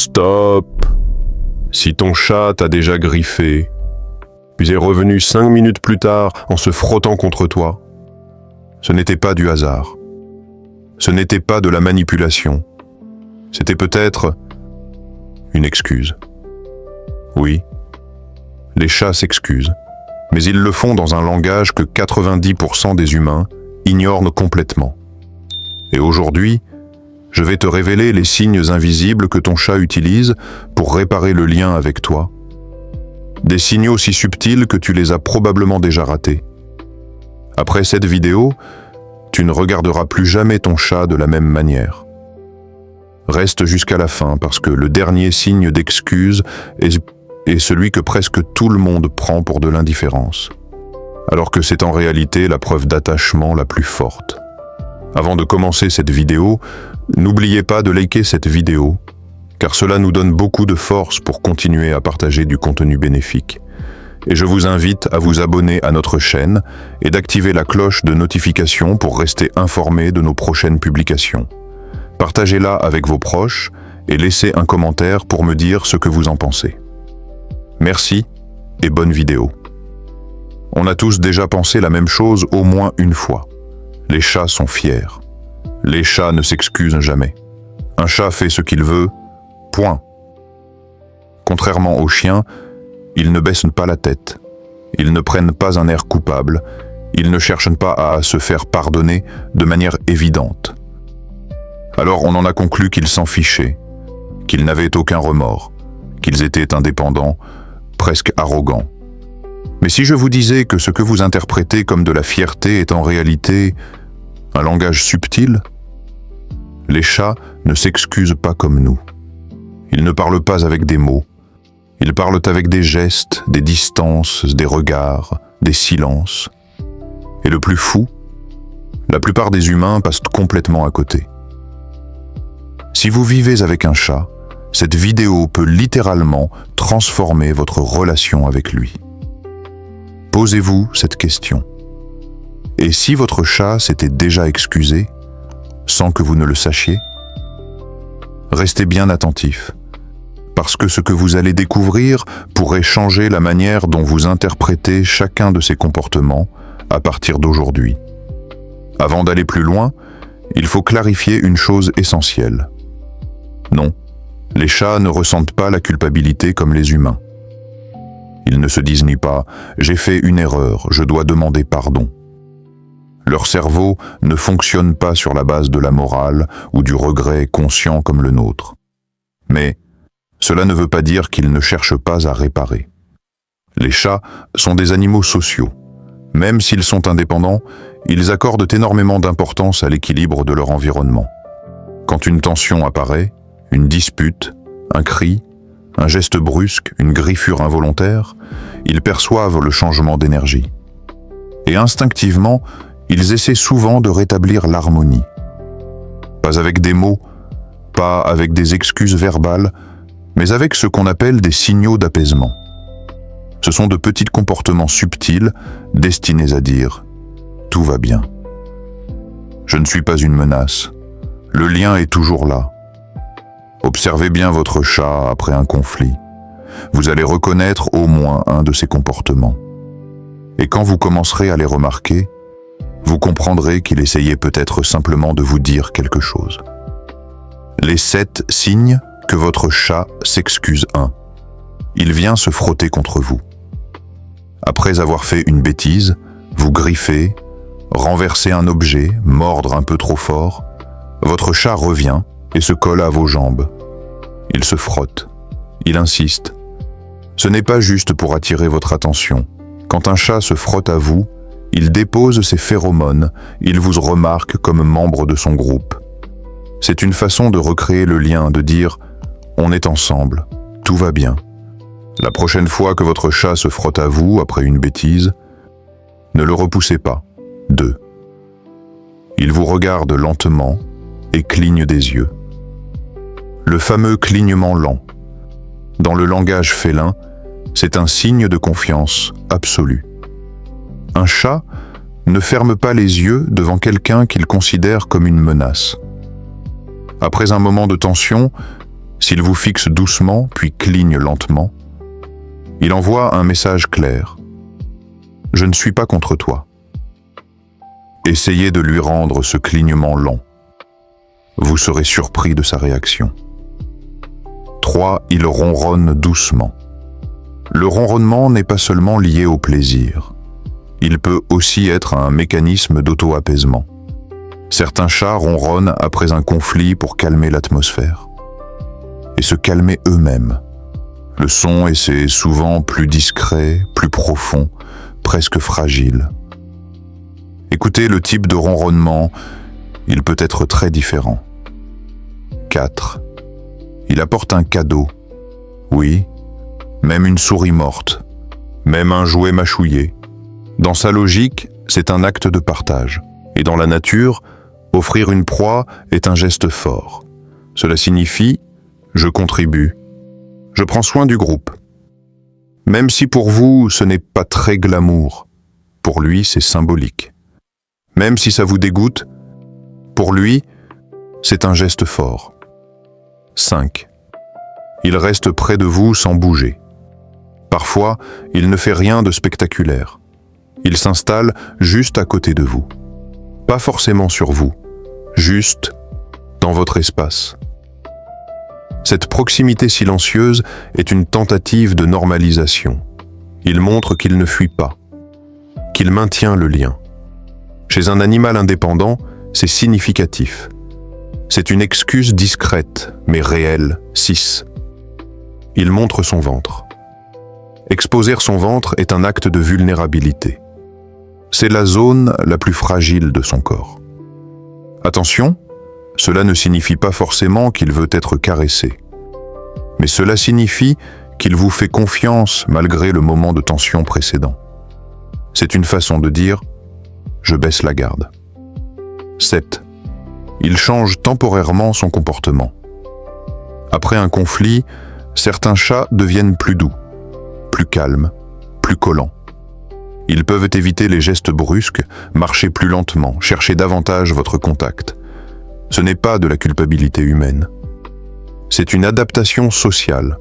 Stop! Si ton chat t'a déjà griffé, puis est revenu 5 minutes plus tard en se frottant contre toi, ce n'était pas du hasard. Ce n'était pas de la manipulation. C'était peut-être une excuse. Oui, les chats s'excusent, mais ils le font dans un langage que 90% des humains ignorent complètement. Et aujourd'hui, je vais te révéler les signes invisibles que ton chat utilise pour réparer le lien avec toi. Des signaux si subtils que tu les as probablement déjà ratés. Après cette vidéo, tu ne regarderas plus jamais ton chat de la même manière. Reste jusqu'à la fin parce que le dernier signe d'excuse est celui que presque tout le monde prend pour de l'indifférence, alors que c'est en réalité la preuve d'attachement la plus forte. Avant de commencer cette vidéo, n'oubliez pas de liker cette vidéo, car cela nous donne beaucoup de force pour continuer à partager du contenu bénéfique. Et je vous invite à vous abonner à notre chaîne et d'activer la cloche de notification pour rester informé de nos prochaines publications. Partagez-la avec vos proches et laissez un commentaire pour me dire ce que vous en pensez. Merci et bonne vidéo. On a tous déjà pensé la même chose au moins une fois. Les chats sont fiers. Les chats ne s'excusent jamais. Un chat fait ce qu'il veut, point. Contrairement aux chiens, ils ne baissent pas la tête. Ils ne prennent pas un air coupable. Ils ne cherchent pas à se faire pardonner de manière évidente. Alors on en a conclu qu'ils s'en fichaient, qu'ils n'avaient aucun remords, qu'ils étaient indépendants, presque arrogants. Mais si je vous disais que ce que vous interprétez comme de la fierté est en réalité un langage subtil, les chats ne s'excusent pas comme nous. Ils ne parlent pas avec des mots. Ils parlent avec des gestes, des distances, des regards, des silences. Et le plus fou, la plupart des humains passent complètement à côté. Si vous vivez avec un chat, cette vidéo peut littéralement transformer votre relation avec lui. Posez-vous cette question. Et si votre chat s'était déjà excusé, sans que vous ne le sachiez? Restez bien attentif, parce que ce que vous allez découvrir pourrait changer la manière dont vous interprétez chacun de ces comportements à partir d'aujourd'hui. Avant d'aller plus loin, il faut clarifier une chose essentielle. Non, les chats ne ressentent pas la culpabilité comme les humains. Ils ne se disent ni pas « j'ai fait une erreur, je dois demander pardon ». Leur cerveau ne fonctionne pas sur la base de la morale ou du regret conscient comme le nôtre. Mais cela ne veut pas dire qu'ils ne cherchent pas à réparer. Les chats sont des animaux sociaux. Même s'ils sont indépendants, ils accordent énormément d'importance à l'équilibre de leur environnement. Quand une tension apparaît, une dispute, un cri, un geste brusque, une griffure involontaire, ils perçoivent le changement d'énergie. Et instinctivement, ils essaient souvent de rétablir l'harmonie. Pas avec des mots, pas avec des excuses verbales, mais avec ce qu'on appelle des signaux d'apaisement. Ce sont de petits comportements subtils destinés à dire « tout va bien ». Je ne suis pas une menace. Le lien est toujours là. Observez bien votre chat après un conflit. Vous allez reconnaître au moins un de ses comportements. Et quand vous commencerez à les remarquer, vous comprendrez qu'il essayait peut-être simplement de vous dire quelque chose. Les 7 signes que votre chat s'excuse. 1. Il vient se frotter contre vous. Après avoir fait une bêtise, vous griffez, renversez un objet, mordre un peu trop fort, votre chat revient et se colle à vos jambes. Il se frotte, il insiste. Ce n'est pas juste pour attirer votre attention. Quand un chat se frotte à vous, il dépose ses phéromones, il vous remarque comme membre de son groupe. C'est une façon de recréer le lien, de dire « on est ensemble, tout va bien ». La prochaine fois que votre chat se frotte à vous après une bêtise, ne le repoussez pas. 2. Il vous regarde lentement et cligne des yeux. Le fameux clignement lent. Dans le langage félin, c'est un signe de confiance absolue. Un chat ne ferme pas les yeux devant quelqu'un qu'il considère comme une menace. Après un moment de tension, S'il vous fixe doucement, puis cligne lentement, il envoie un message clair. Je ne suis pas contre toi. Essayez de lui rendre ce clignement lent. Vous serez surpris de sa réaction. 3. Il ronronne doucement. Le ronronnement n'est pas seulement lié au plaisir. Il peut aussi être un mécanisme d'auto-apaisement. Certains chats ronronnent après un conflit pour calmer l'atmosphère et se calmer eux-mêmes. Le son est souvent plus discret, plus profond, presque fragile. Écoutez le type de ronronnement, il peut être très différent. 4. Il apporte un cadeau. Oui, même une souris morte, même un jouet mâchouillé. Dans sa logique, c'est un acte de partage. Et dans la nature, offrir une proie est un geste fort. Cela signifie « je contribue ». Je prends soin du groupe. Même si pour vous, ce n'est pas très glamour, pour lui, c'est symbolique. Même si ça vous dégoûte, pour lui, c'est un geste fort. 5. Il reste près de vous sans bouger. Parfois, il ne fait rien de spectaculaire. Il s'installe juste à côté de vous. Pas forcément sur vous, juste dans votre espace. Cette proximité silencieuse est une tentative de normalisation. Il montre qu'il ne fuit pas, qu'il maintient le lien. Chez un animal indépendant, c'est significatif. C'est une excuse discrète, mais réelle, 6. Il montre son ventre. Exposer son ventre est un acte de vulnérabilité. C'est la zone la plus fragile de son corps. Attention, cela ne signifie pas forcément qu'il veut être caressé. Mais cela signifie qu'il vous fait confiance malgré le moment de tension précédent. C'est une façon de dire « je baisse la garde ». 7. Il change temporairement son comportement. Après un conflit, certains chats deviennent plus doux, plus calmes, plus collants. Ils peuvent éviter les gestes brusques, marcher plus lentement, chercher davantage votre contact. Ce n'est pas de la culpabilité humaine. C'est une adaptation sociale,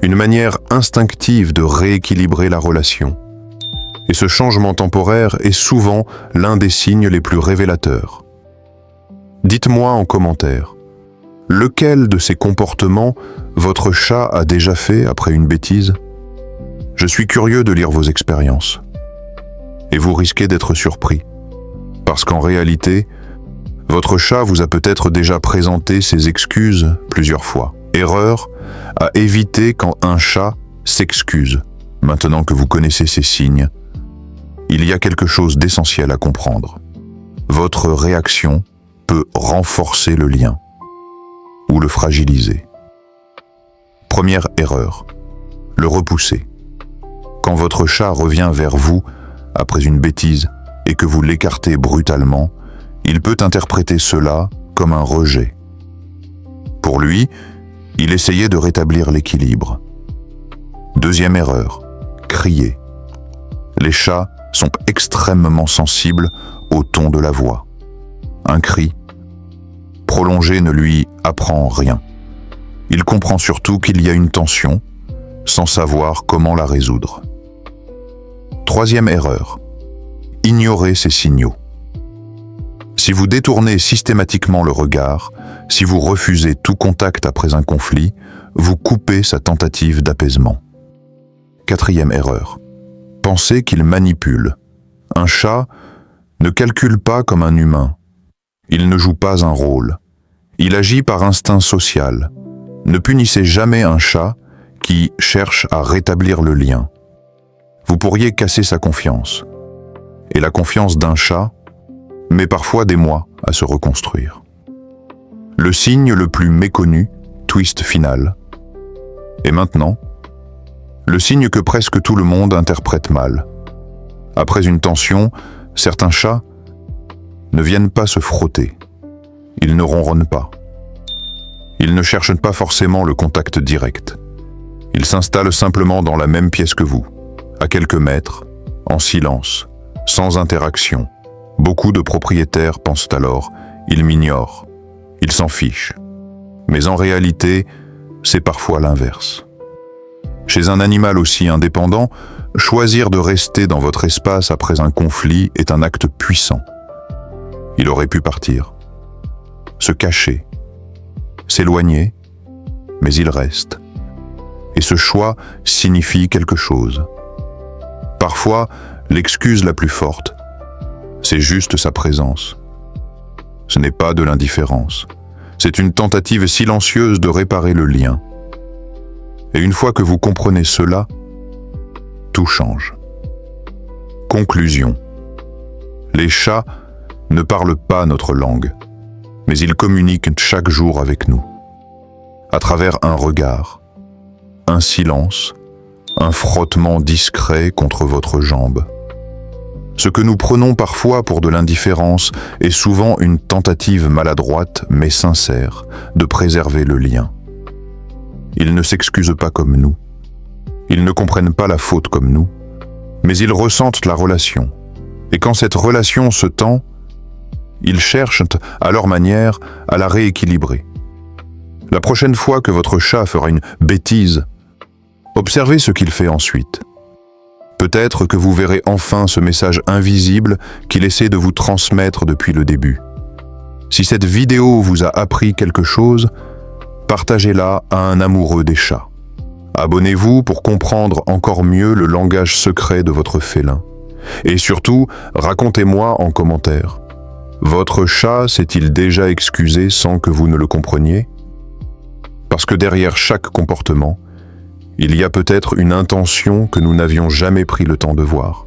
une manière instinctive de rééquilibrer la relation. Et ce changement temporaire est souvent l'un des signes les plus révélateurs. Dites-moi en commentaire, lequel de ces comportements votre chat a déjà fait après une bêtise? Je suis curieux de lire vos expériences. Et vous risquez d'être surpris, parce qu'en réalité, votre chat vous a peut-être déjà présenté ses excuses plusieurs fois. Erreur à éviter quand un chat s'excuse. Maintenant que vous connaissez ces signes, il y a quelque chose d'essentiel à comprendre. Votre réaction peut renforcer le lien ou le fragiliser. Première erreur, le repousser. Quand votre chat revient vers vous après une bêtise et que vous l'écartez brutalement, il peut interpréter cela comme un rejet. Pour lui, il essayait de rétablir l'équilibre. Deuxième erreur, crier. Les chats sont extrêmement sensibles au ton de la voix. Un cri prolongé ne lui apprend rien. Il comprend surtout qu'il y a une tension, sans savoir comment la résoudre. Troisième erreur, ignorer ces signaux. Si vous détournez systématiquement le regard, si vous refusez tout contact après un conflit, vous coupez sa tentative d'apaisement. Quatrième erreur, penser qu'il manipule. Un chat ne calcule pas comme un humain. Il ne joue pas un rôle. Il agit par instinct social. Ne punissez jamais un chat qui cherche à rétablir le lien. Vous pourriez casser sa confiance. Et la confiance d'un chat met parfois des mois à se reconstruire. Le signe le plus méconnu, twist final. Et maintenant, le signe que presque tout le monde interprète mal. Après une tension, certains chats ne viennent pas se frotter. Ils ne ronronnent pas. Ils ne cherchent pas forcément le contact direct. Ils s'installent simplement dans la même pièce que vous, à quelques mètres, en silence, sans interaction. Beaucoup de propriétaires pensent alors « ils m'ignorent, ils s'en fichent ». Mais en réalité, c'est parfois l'inverse. Chez un animal aussi indépendant, choisir de rester dans votre espace après un conflit est un acte puissant. Il aurait pu partir, se cacher, s'éloigner, mais il reste. Et ce choix signifie quelque chose. Parfois, l'excuse la plus forte, c'est juste sa présence. Ce n'est pas de l'indifférence. C'est une tentative silencieuse de réparer le lien. Et une fois que vous comprenez cela, tout change. Conclusion. Les chats ne parlent pas notre langue, mais ils communiquent chaque jour avec nous. À travers un regard, un silence, un frottement discret contre votre jambe. Ce que nous prenons parfois pour de l'indifférence est souvent une tentative maladroite mais sincère de préserver le lien. Ils ne s'excusent pas comme nous. Ils ne comprennent pas la faute comme nous, mais ils ressentent la relation. Et quand cette relation se tend, ils cherchent, à leur manière, à la rééquilibrer. La prochaine fois que votre chat fera une bêtise, observez ce qu'il fait ensuite. Peut-être que vous verrez enfin ce message invisible qu'il essaie de vous transmettre depuis le début. Si cette vidéo vous a appris quelque chose, partagez-la à un amoureux des chats. Abonnez-vous pour comprendre encore mieux le langage secret de votre félin. Et surtout, racontez-moi en commentaire. Votre chat s'est-il déjà excusé sans que vous ne le compreniez? Parce que derrière chaque comportement, il y a peut-être une intention que nous n'avions jamais pris le temps de voir.